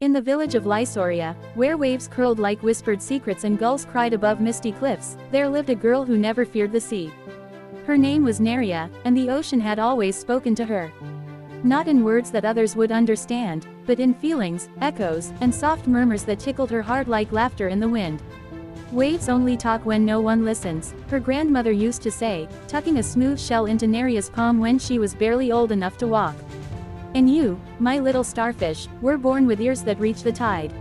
In the village of Lysoria, where waves curled like whispered secrets and gulls cried above misty cliffs, there lived a girl who never feared the sea. Her name was Neria, and the ocean had always spoken to her. Not in words that others would understand, but in feelings, echoes, and soft murmurs that tickled her heart like laughter in the wind. Waves only talk when no one listens, her grandmother used to say, tucking a smooth shell into Neria's palm when she was barely old enough to walk. And you, my little starfish, were born with ears that reach the tide.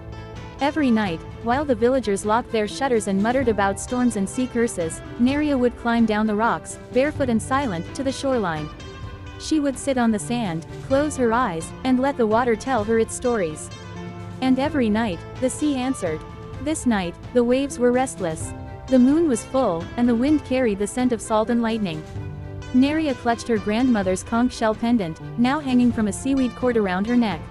Every night, while the villagers locked their shutters and muttered about storms and sea curses, Neria would climb down the rocks, barefoot and silent, to the shoreline. She would sit on the sand, close her eyes, and let the water tell her its stories. And every night, the sea answered. This night, the waves were restless. The moon was full, and the wind carried the scent of salt and lightning. Neria clutched her grandmother's conch shell pendant, now hanging from a seaweed cord around her neck.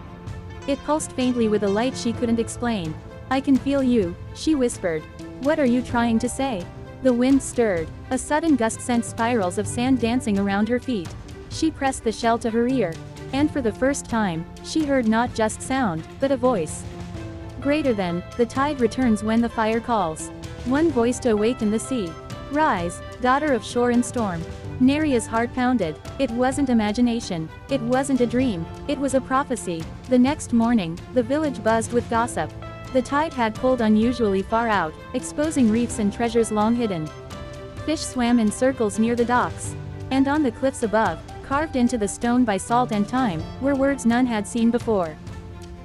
It pulsed faintly with a light she couldn't explain. "I can feel you," she whispered. "What are you trying to say?" The wind stirred. A sudden gust sent spirals of sand dancing around her feet. She pressed the shell to her ear. And for the first time, she heard not just sound, but a voice. Greater than, the tide returns when the fire calls. One voice to awaken the sea. Rise, daughter of shore and storm. Neria's heart pounded. It wasn't imagination. It wasn't a dream. It was a prophecy. The next morning, the village buzzed with gossip. The tide had pulled unusually far out, exposing reefs and treasures long hidden. Fish swam in circles near the docks. And on the cliffs above, carved into the stone by salt and time, were words none had seen before.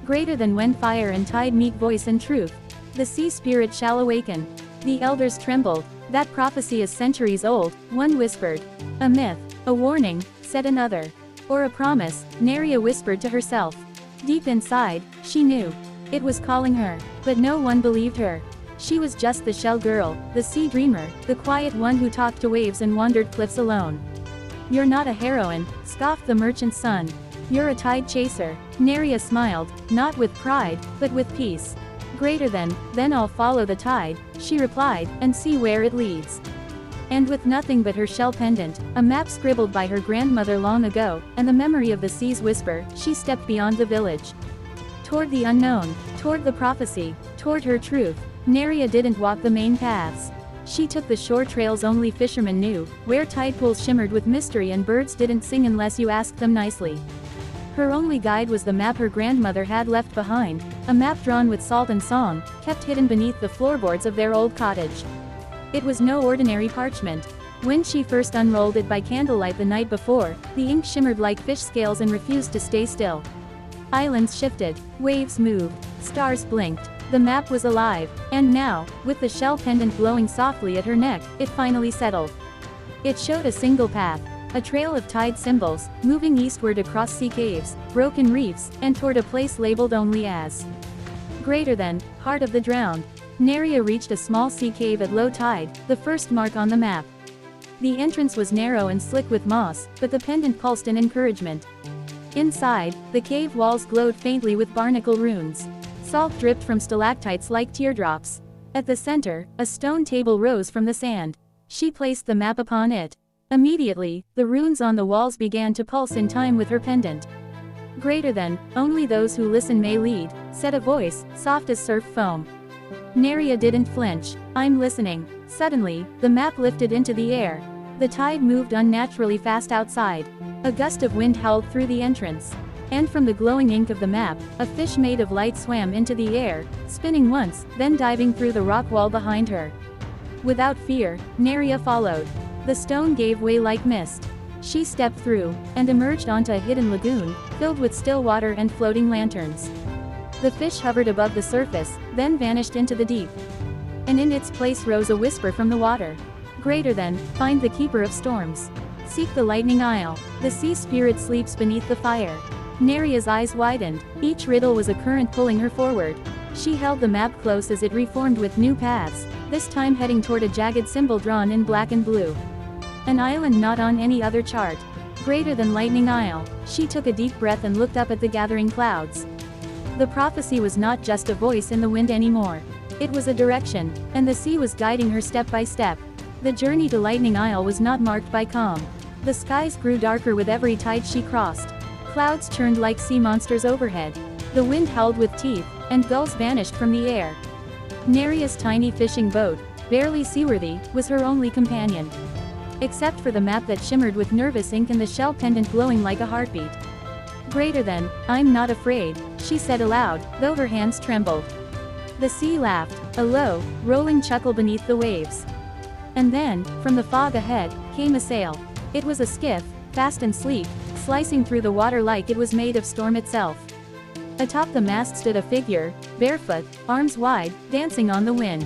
Greater than when fire and tide meet voice and truth. The sea spirit shall awaken. The elders trembled. That prophecy is centuries old, one whispered. A myth, a warning, said another. Or a promise, Neria whispered to herself. Deep inside, she knew. It was calling her, but no one believed her. She was just the shell girl, the sea dreamer, the quiet one who talked to waves and wandered cliffs alone. You're not a heroine, scoffed the merchant's son. You're a tide chaser. Neria smiled, not with pride, but with peace. Greater than, then I'll follow the tide, she replied, and see where it leads. And with nothing but her shell pendant, a map scribbled by her grandmother long ago, and the memory of the sea's whisper, she stepped beyond the village. Toward the unknown, toward the prophecy, toward her truth. Neria didn't walk the main paths. She took the shore trails only fishermen knew, where tide pools shimmered with mystery and birds didn't sing unless you asked them nicely. Her only guide was the map her grandmother had left behind, a map drawn with salt and song, kept hidden beneath the floorboards of their old cottage. It was no ordinary parchment. When she first unrolled it by candlelight the night before, the ink shimmered like fish scales and refused to stay still. Islands shifted, waves moved, stars blinked. The map was alive, and now, with the shell pendant glowing softly at her neck, it finally settled. It showed a single path. A trail of tide symbols, moving eastward across sea caves, broken reefs, and toward a place labeled only as Greater than, Heart of the Drowned. Neria reached a small sea cave at low tide, the first mark on the map. The entrance was narrow and slick with moss, but the pendant pulsed in encouragement. Inside, the cave walls glowed faintly with barnacle runes. Salt dripped from stalactites like teardrops. At the center, a stone table rose from the sand. She placed the map upon it. Immediately, the runes on the walls began to pulse in time with her pendant. Greater than, only those who listen may lead, said a voice, soft as surf foam. Neria didn't flinch. I'm listening. Suddenly, the map lifted into the air. The tide moved unnaturally fast outside. A gust of wind howled through the entrance. And from the glowing ink of the map, a fish made of light swam into the air, spinning once, then diving through the rock wall behind her. Without fear, Neria followed. The stone gave way like mist. She stepped through, and emerged onto a hidden lagoon, filled with still water and floating lanterns. The fish hovered above the surface, then vanished into the deep. And in its place rose a whisper from the water. Greater than, find the keeper of storms. Seek the lightning isle. The sea spirit sleeps beneath the fire. Neria's eyes widened. Each riddle was a current pulling her forward. She held the map close as it reformed with new paths, this time heading toward a jagged symbol drawn in black and blue. An island not on any other chart. Greater than Lightning Isle. She took a deep breath and looked up at the gathering clouds. The prophecy was not just a voice in the wind anymore. It was a direction, and the sea was guiding her step by step. The journey to Lightning Isle was not marked by calm. The skies grew darker with every tide she crossed. Clouds churned like sea monsters overhead. The wind howled with teeth, and gulls vanished from the air. Neria's tiny fishing boat, barely seaworthy, was her only companion. Except for the map that shimmered with nervous ink and the shell pendant glowing like a heartbeat. Greater than, I'm not afraid, she said aloud, though her hands trembled. The sea laughed, a low, rolling chuckle beneath the waves. And then, from the fog ahead, came a sail. It was a skiff, fast and sleek, slicing through the water like it was made of storm itself. Atop the mast stood a figure, barefoot, arms wide, dancing on the wind.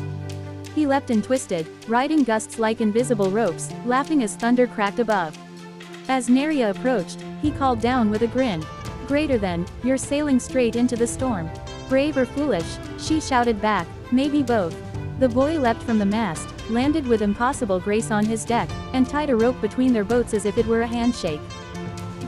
He leapt and twisted, riding gusts like invisible ropes, laughing as thunder cracked above. As Neria approached, he called down with a grin. Greater than, you're sailing straight into the storm. Brave or foolish, she shouted back, maybe both. The boy leapt from the mast, landed with impossible grace on his deck, and tied a rope between their boats as if it were a handshake.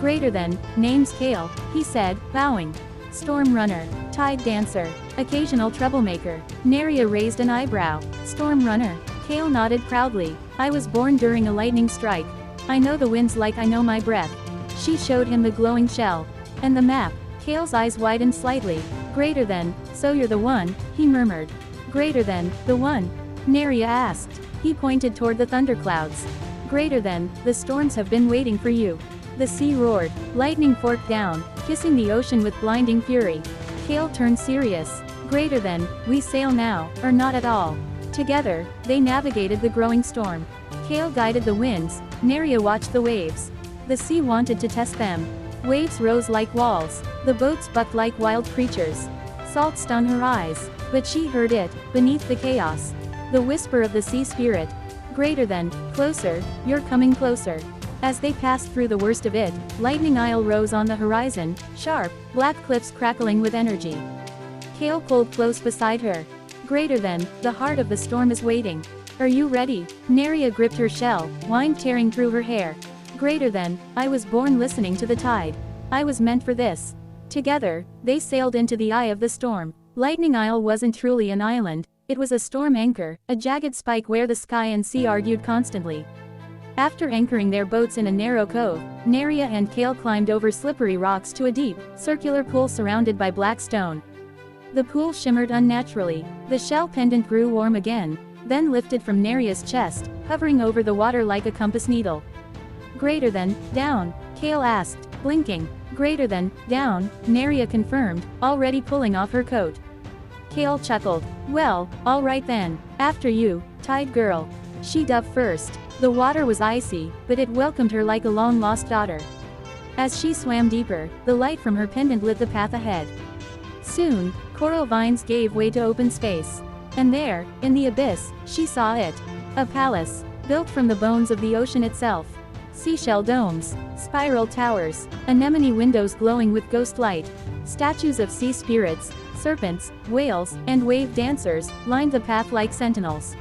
Greater than, name's Kale, he said, bowing. Storm runner, tide dancer, occasional troublemaker. Neria raised an eyebrow. Storm runner. Kale nodded proudly. I was born during a lightning strike. I know the winds like I know my breath. She showed him the glowing shell. And the map. Kale's eyes widened slightly. Greater than, so you're the one, he murmured. Greater than, the one? Neria asked. He pointed toward the thunderclouds. Greater than, the storms have been waiting for you. The sea roared. Lightning forked down, kissing the ocean with blinding fury. Kale turned serious. Greater than, we sail now, or not at all. Together, they navigated the growing storm. Kale guided the winds, Neria watched the waves. The sea wanted to test them. Waves rose like walls. The boats bucked like wild creatures. Salt stung her eyes, but she heard it, beneath the chaos. The whisper of the sea spirit. Greater than, closer, you're coming closer. As they passed through the worst of it, Lightning Isle rose on the horizon, sharp, black cliffs crackling with energy. Kale pulled close beside her. Greater than, the heart of the storm is waiting. Are you ready? Neria gripped her shell, wine tearing through her hair. Greater than, I was born listening to the tide. I was meant for this. Together, they sailed into the eye of the storm. Lightning Isle wasn't truly an island, it was a storm anchor, a jagged spike where the sky and sea argued constantly. After anchoring their boats in a narrow cove, Neria and Kale climbed over slippery rocks to a deep, circular pool surrounded by black stone. The pool shimmered unnaturally. The shell pendant grew warm again, then lifted from Neria's chest, hovering over the water like a compass needle. Greater than, down, Kale asked, blinking. Greater than, down, Neria confirmed, already pulling off her coat. Kale chuckled. Well, all right then. After you, tide girl. She dove first. The water was icy, but it welcomed her like a long-lost daughter. As she swam deeper, the light from her pendant lit the path ahead. Soon, coral vines gave way to open space. And there, in the abyss, she saw it. A palace, built from the bones of the ocean itself. Seashell domes, spiral towers, anemone windows glowing with ghost light. Statues of sea spirits, serpents, whales, and wave dancers lined the path like sentinels.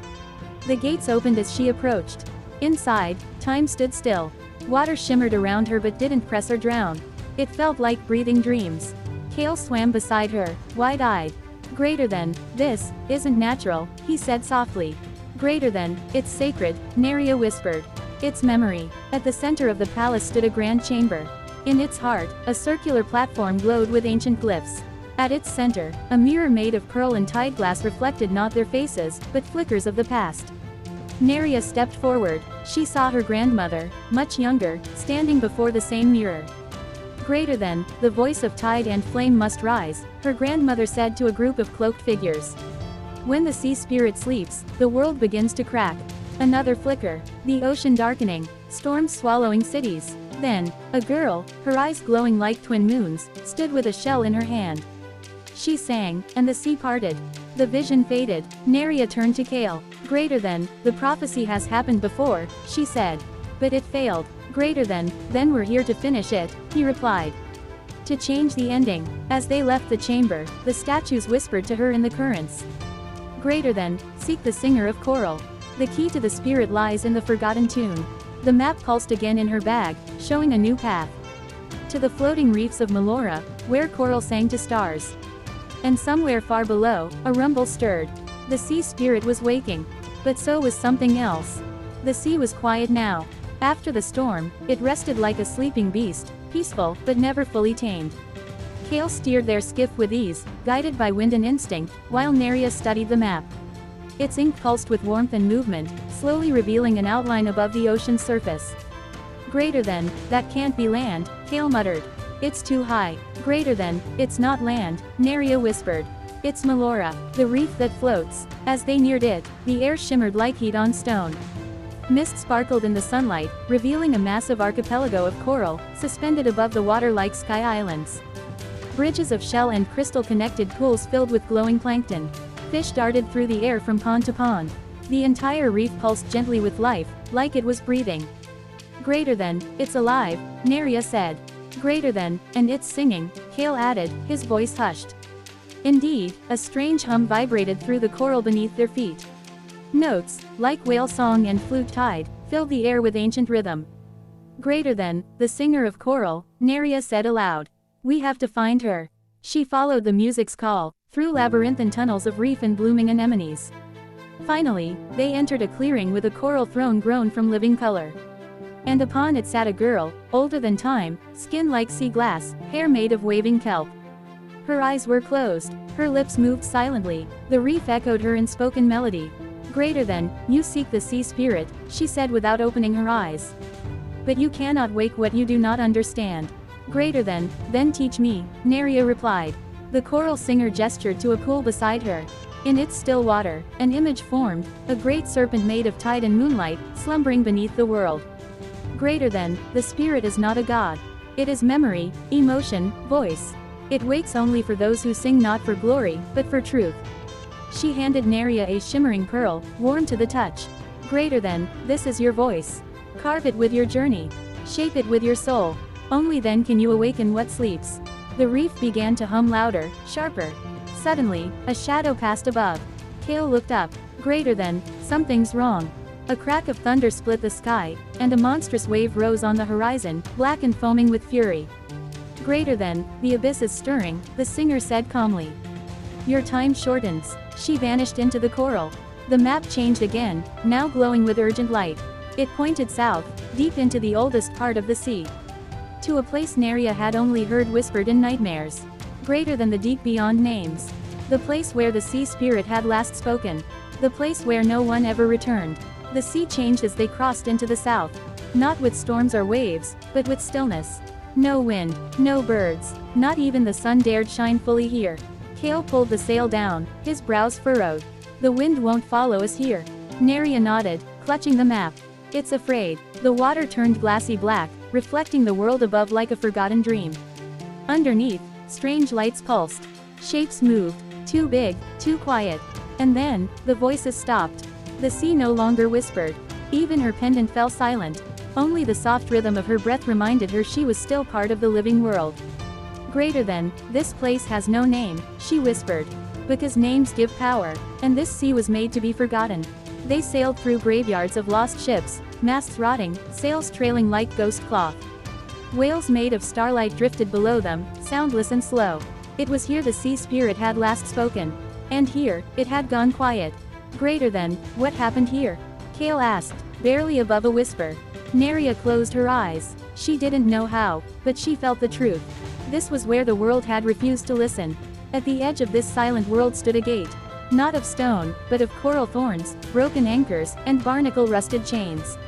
The gates opened as she approached. Inside, time stood still. Water shimmered around her but didn't press or drown. It felt like breathing dreams. Kale swam beside her, wide-eyed. Greater than, this isn't natural, he said softly. Greater than, it's sacred, Neria whispered. It's memory. At the center of the palace stood a grand chamber. In its heart, a circular platform glowed with ancient glyphs. At its center, a mirror made of pearl and tide glass reflected not their faces, but flickers of the past. Neria stepped forward. She saw her grandmother, much younger, standing before the same mirror. Greater than, the voice of tide and flame must rise, her grandmother said to a group of cloaked figures. When the sea spirit sleeps, the world begins to crack. Another flicker, the ocean darkening, storms swallowing cities. Then, a girl, her eyes glowing like twin moons, stood with a shell in her hand. She sang, and the sea parted. The vision faded. Neria turned to Kale. Greater than, the prophecy has happened before, she said. But it failed. Greater than, then we're here to finish it, he replied. To change the ending. As they left the chamber, the statues whispered to her in the currents. Greater than, seek the singer of coral. The key to the spirit lies in the forgotten tune. The map pulsed again in her bag, showing a new path. To the floating reefs of Melora, where coral sang to stars. And somewhere far below, a rumble stirred. The sea spirit was waking. But so was something else. The sea was quiet now. After the storm, it rested like a sleeping beast, peaceful, but never fully tamed. Kale steered their skiff with ease, guided by wind and instinct, while Neria studied the map. Its ink pulsed with warmth and movement, slowly revealing an outline above the ocean's surface. Greater than, that can't be land, Kale muttered. It's too high. Greater than, it's not land, Neria whispered. It's Melora, the reef that floats. As they neared it, the air shimmered like heat on stone. Mist sparkled in the sunlight, revealing a massive archipelago of coral, suspended above the water like sky islands. Bridges of shell and crystal connected pools filled with glowing plankton. Fish darted through the air from pond to pond. The entire reef pulsed gently with life, like it was breathing. Greater than, it's alive, Neria said. Greater than, and it's singing, Kale added, his voice hushed. Indeed, a strange hum vibrated through the coral beneath their feet. Notes, like whale song and flute tide, filled the air with ancient rhythm. Greater than, the singer of coral, Neria said aloud. We have to find her. She followed the music's call, through labyrinthine tunnels of reef and blooming anemones. Finally, they entered a clearing with a coral throne grown from living color. And upon it sat a girl, older than time, skin like sea glass, hair made of waving kelp. Her eyes were closed, her lips moved silently, the reef echoed her unspoken melody. Greater than, you seek the sea spirit, she said without opening her eyes. But you cannot wake what you do not understand. Greater than, then teach me, Neria replied. The coral singer gestured to a pool beside her. In its still water, an image formed, a great serpent made of tide and moonlight, slumbering beneath the world. Greater than, the spirit is not a god. It is memory, emotion, voice. It wakes only for those who sing not for glory, but for truth. She handed Neria a shimmering pearl, warm to the touch. Greater than, this is your voice. Carve it with your journey. Shape it with your soul. Only then can you awaken what sleeps. The reef began to hum louder, sharper. Suddenly, a shadow passed above. Kale looked up. Greater than, something's wrong. A crack of thunder split the sky, and a monstrous wave rose on the horizon, black and foaming with fury. Greater than, the abyss is stirring, the singer said calmly. Your time shortens. She vanished into the coral. The map changed again, now glowing with urgent light. It pointed south, deep into the oldest part of the sea. To a place Neria had only heard whispered in nightmares. Greater than the deep beyond names. The place where the sea spirit had last spoken. The place where no one ever returned. The sea changed as they crossed into the south. Not with storms or waves, but with stillness. No wind, no birds, not even the sun dared shine fully here. Kale pulled the sail down, his brows furrowed. The wind won't follow us here. Neria nodded, clutching the map. It's afraid. The water turned glassy black, reflecting the world above like a forgotten dream. Underneath, strange lights pulsed. Shapes moved, too big, too quiet. And then, the voices stopped. The sea no longer whispered. Even her pendant fell silent. Only the soft rhythm of her breath reminded her she was still part of the living world. Greater than, this place has no name, she whispered. Because names give power, and this sea was made to be forgotten. They sailed through graveyards of lost ships, masts rotting, sails trailing like ghost cloth. Whales made of starlight drifted below them, soundless and slow. It was here the sea spirit had last spoken. And here, it had gone quiet. Greater than, what happened here? Kale asked, barely above a whisper. Neria closed her eyes. She didn't know how, but she felt the truth. This was where the world had refused to listen. At the edge of this silent world stood a gate. Not of stone, but of coral thorns, broken anchors, and barnacle-rusted chains.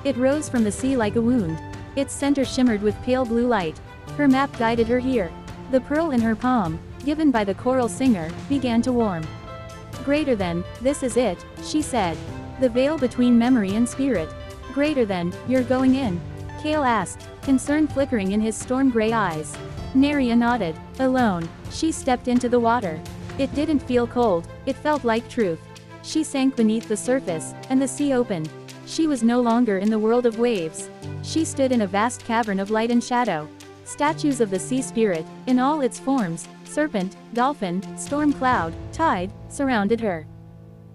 It rose from the sea like a wound. Its center shimmered with pale blue light. Her map guided her here. The pearl in her palm, given by the coral singer, began to warm. Greater than, this is it, she said. The veil between memory and spirit. Greater than, you're going in? Kale asked, concern flickering in his storm-gray eyes. Neria nodded. Alone, she stepped into the water. It didn't feel cold, it felt like truth. She sank beneath the surface, and the sea opened. She was no longer in the world of waves. She stood in a vast cavern of light and shadow. Statues of the sea spirit, in all its forms, serpent, dolphin, storm cloud, tide, surrounded her.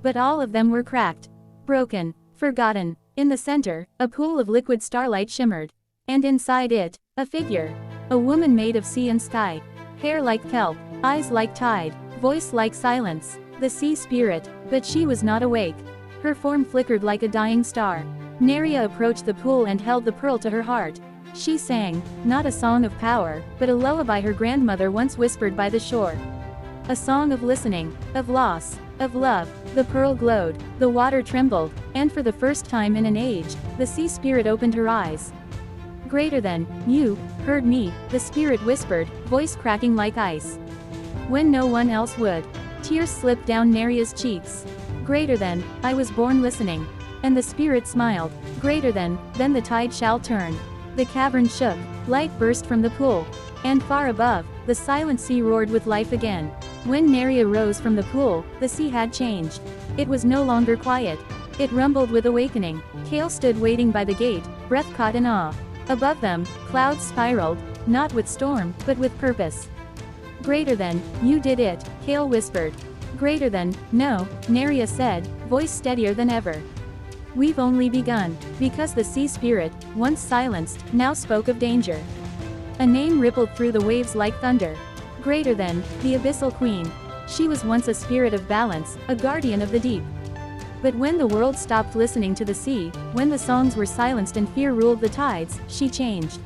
But all of them were cracked, broken, forgotten. In the center, a pool of liquid starlight shimmered. And inside it, a figure. A woman made of sea and sky. Hair like kelp, eyes like tide, voice like silence. The sea spirit, but she was not awake. Her form flickered like a dying star. Neria approached the pool and held the pearl to her heart. She sang, not a song of power, but a lullaby her grandmother once whispered by the shore. A song of listening, of loss, of love. The pearl glowed, the water trembled, and for the first time in an age, the sea spirit opened her eyes. Greater than, you, heard me, the spirit whispered, voice cracking like ice. When no one else would. Tears slipped down Neria's cheeks. Greater than, I was born listening. And the spirit smiled. Greater than, then the tide shall turn. The cavern shook, light burst from the pool. And far above, the silent sea roared with life again. When Neria rose from the pool, the sea had changed. It was no longer quiet. It rumbled with awakening. Kale stood waiting by the gate, breath caught in awe. Above them, clouds spiraled, not with storm, but with purpose. Greater than, you did it, Kale whispered. Greater than, no, Neria said, voice steadier than ever. We've only begun, because the sea spirit, once silenced, now spoke of danger. A name rippled through the waves like thunder. Greater than, the abyssal queen. She was once a spirit of balance, a guardian of the deep. But when the world stopped listening to the sea, when the songs were silenced and fear ruled the tides, she changed.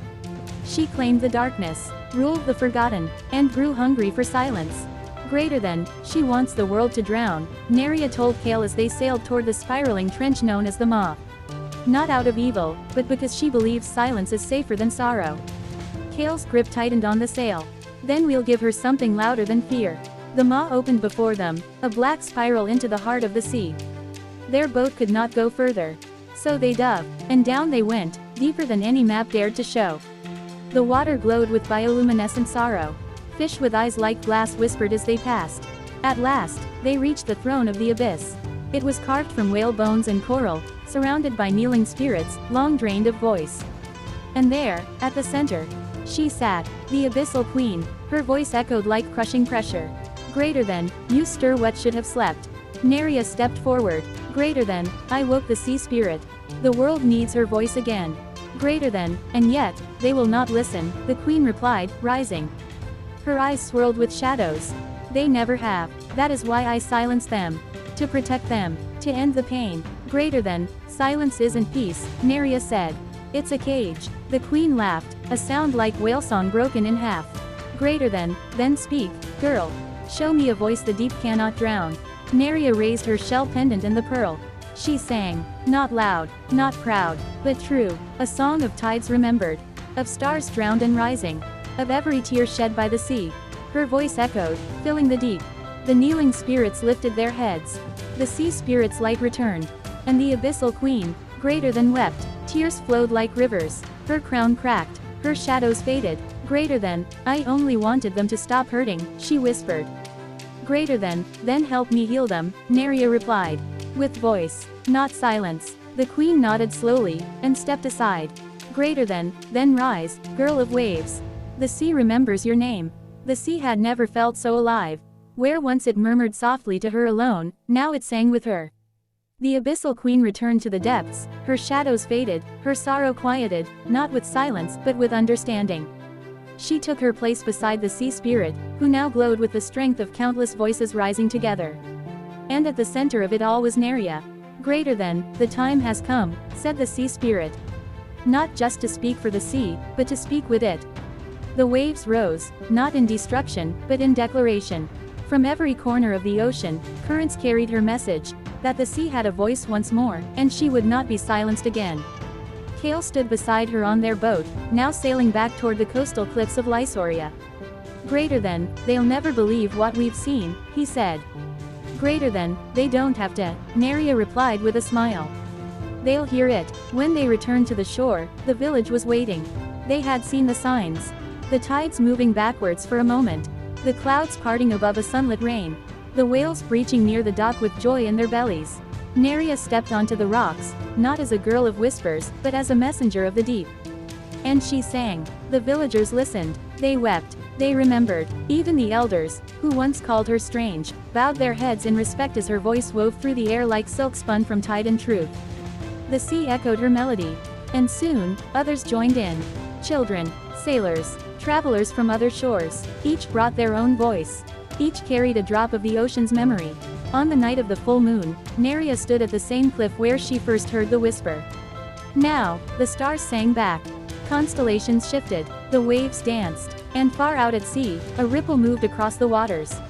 She claimed the darkness, ruled the forgotten, and grew hungry for silence. Greater than, she wants the world to drown, Neria told Kale as they sailed toward the spiraling trench known as the Maw. Not out of evil, but because she believes silence is safer than sorrow. Kale's grip tightened on the sail. Then we'll give her something louder than fear. The Maw opened before them, a black spiral into the heart of the sea. Their boat could not go further. So they dove, and down they went, deeper than any map dared to show. The water glowed with bioluminescent sorrow. Fish with eyes like glass whispered as they passed. At last, they reached the throne of the abyss. It was carved from whale bones and coral, surrounded by kneeling spirits, long drained of voice. And there, at the center, she sat, the abyssal queen, her voice echoed like crushing pressure. Greater than, you stir what should have slept. Neria stepped forward. Greater than, I woke the sea spirit. The world needs her voice again. Greater than, and yet, they will not listen, the queen replied, rising. Her eyes swirled with shadows. They never have. That is why I silence them. To protect them. To end the pain. Greater than, silence isn't peace, Neria said. It's a cage. The queen laughed, a sound like whale song broken in half. Greater than, then speak, girl. Show me a voice the deep cannot drown. Neria raised her shell pendant and the pearl. She sang, not loud, not proud, but true, a song of tides remembered, of stars drowned and rising, of every tear shed by the sea. Her voice echoed, filling the deep. The kneeling spirits lifted their heads. The sea spirit's light returned. And the abyssal queen, greater than wept, tears flowed like rivers. Her crown cracked, her shadows faded. Greater than, I only wanted them to stop hurting, she whispered. Greater than, then help me heal them, Neria replied. With voice, not silence. The queen nodded slowly, and stepped aside. Greater than, then rise, girl of waves. The sea remembers your name. The sea had never felt so alive. Where once it murmured softly to her alone, now it sang with her. The abyssal queen returned to the depths, her shadows faded, her sorrow quieted, not with silence but with understanding. She took her place beside the sea spirit, who now glowed with the strength of countless voices rising together. And at the center of it all was Neria. Greater than, the time has come, said the sea spirit. Not just to speak for the sea, but to speak with it. The waves rose, not in destruction, but in declaration. From every corner of the ocean, currents carried her message, that the sea had a voice once more, and she would not be silenced again. Kale stood beside her on their boat, now sailing back toward the coastal cliffs of Lysoria. Greater than, they'll never believe what we've seen, he said. Greater than, they don't have to, Neria replied with a smile. They'll hear it. When they returned to the shore, the village was waiting. They had seen the signs. The tides moving backwards for a moment. The clouds parting above a sunlit rain. The whales breaching near the dock with joy in their bellies. Neria stepped onto the rocks, not as a girl of whispers, but as a messenger of the deep. And she sang. The villagers listened. They wept. They remembered. Even the elders, who once called her strange, bowed their heads in respect as her voice wove through the air like silk spun from tide and truth. The sea echoed her melody. And soon, others joined in. Children, sailors, travelers from other shores, each brought their own voice. Each carried a drop of the ocean's memory. On the night of the full moon, Neria stood at the same cliff where she first heard the whisper. Now, the stars sang back. Constellations shifted, the waves danced, and far out at sea, a ripple moved across the waters.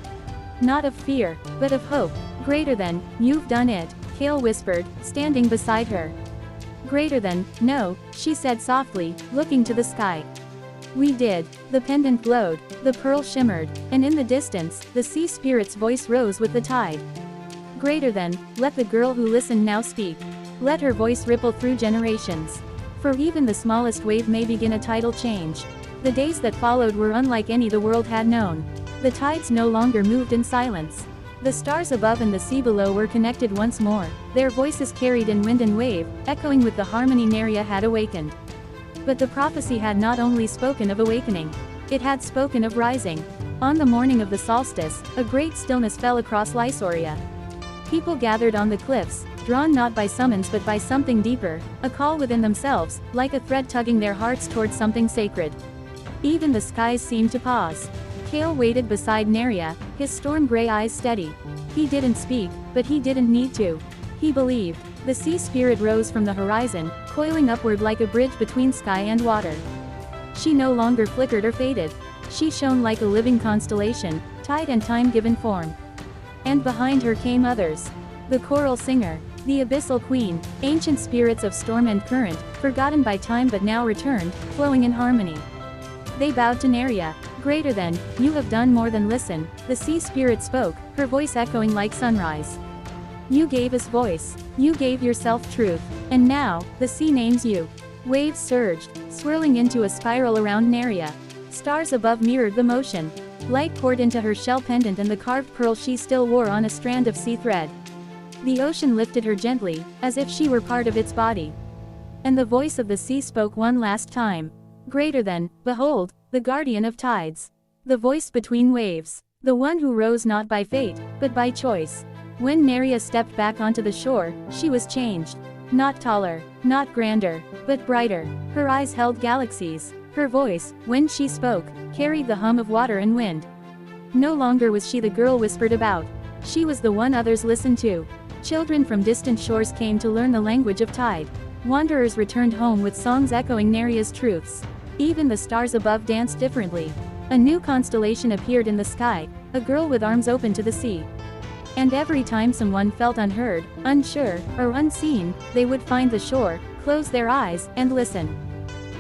Not of fear, but of hope. Greater than, you've done it, Kale whispered, standing beside her. Greater than, no, she said softly, looking to the sky. We did. The pendant glowed, the pearl shimmered, and in the distance, the sea spirit's voice rose with the tide. Greater than, let the girl who listened now speak. Let her voice ripple through generations. For even the smallest wave may begin a tidal change. The days that followed were unlike any the world had known. The tides no longer moved in silence. The stars above and the sea below were connected once more, their voices carried in wind and wave, echoing with the harmony Neria had awakened. But the prophecy had not only spoken of awakening. It had spoken of rising. On the morning of the solstice, a great stillness fell across Lysoria. People gathered on the cliffs, drawn not by summons but by something deeper, a call within themselves, like a thread tugging their hearts towards something sacred. Even the skies seemed to pause. Kale waited beside Neria, his storm-gray eyes steady. He didn't speak, but he didn't need to. He believed. The sea spirit rose from the horizon, coiling upward like a bridge between sky and water. She no longer flickered or faded. She shone like a living constellation, tide and time given form. And behind her came others. The choral singer, the abyssal queen, ancient spirits of storm and current, forgotten by time but now returned, flowing in harmony. They bowed to Neria. Greater than, you have done more than listen, the sea spirit spoke, her voice echoing like sunrise. You gave us voice. You gave yourself truth. And now, the sea names you. Waves surged, swirling into a spiral around Neria. Stars above mirrored the motion. Light poured into her shell pendant and the carved pearl she still wore on a strand of sea thread. The ocean lifted her gently, as if she were part of its body. And the voice of the sea spoke one last time. Greater than, behold, the guardian of tides. The voice between waves. The one who rose not by fate, but by choice. When Neria stepped back onto the shore, she was changed. Not taller, not grander, but brighter. Her eyes held galaxies. Her voice, when she spoke, carried the hum of water and wind. No longer was she the girl whispered about. She was the one others listened to. Children from distant shores came to learn the language of tide. Wanderers returned home with songs echoing Neria's truths. Even the stars above danced differently. A new constellation appeared in the sky, a girl with arms open to the sea. And every time someone felt unheard, unsure, or unseen, they would find the shore, close their eyes, and listen.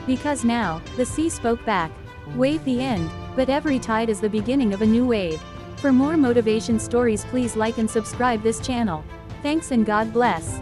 Because now, the sea spoke back. Wave the end, but every tide is the beginning of a new wave. For more motivation stories please like and subscribe this channel. Thanks and God bless.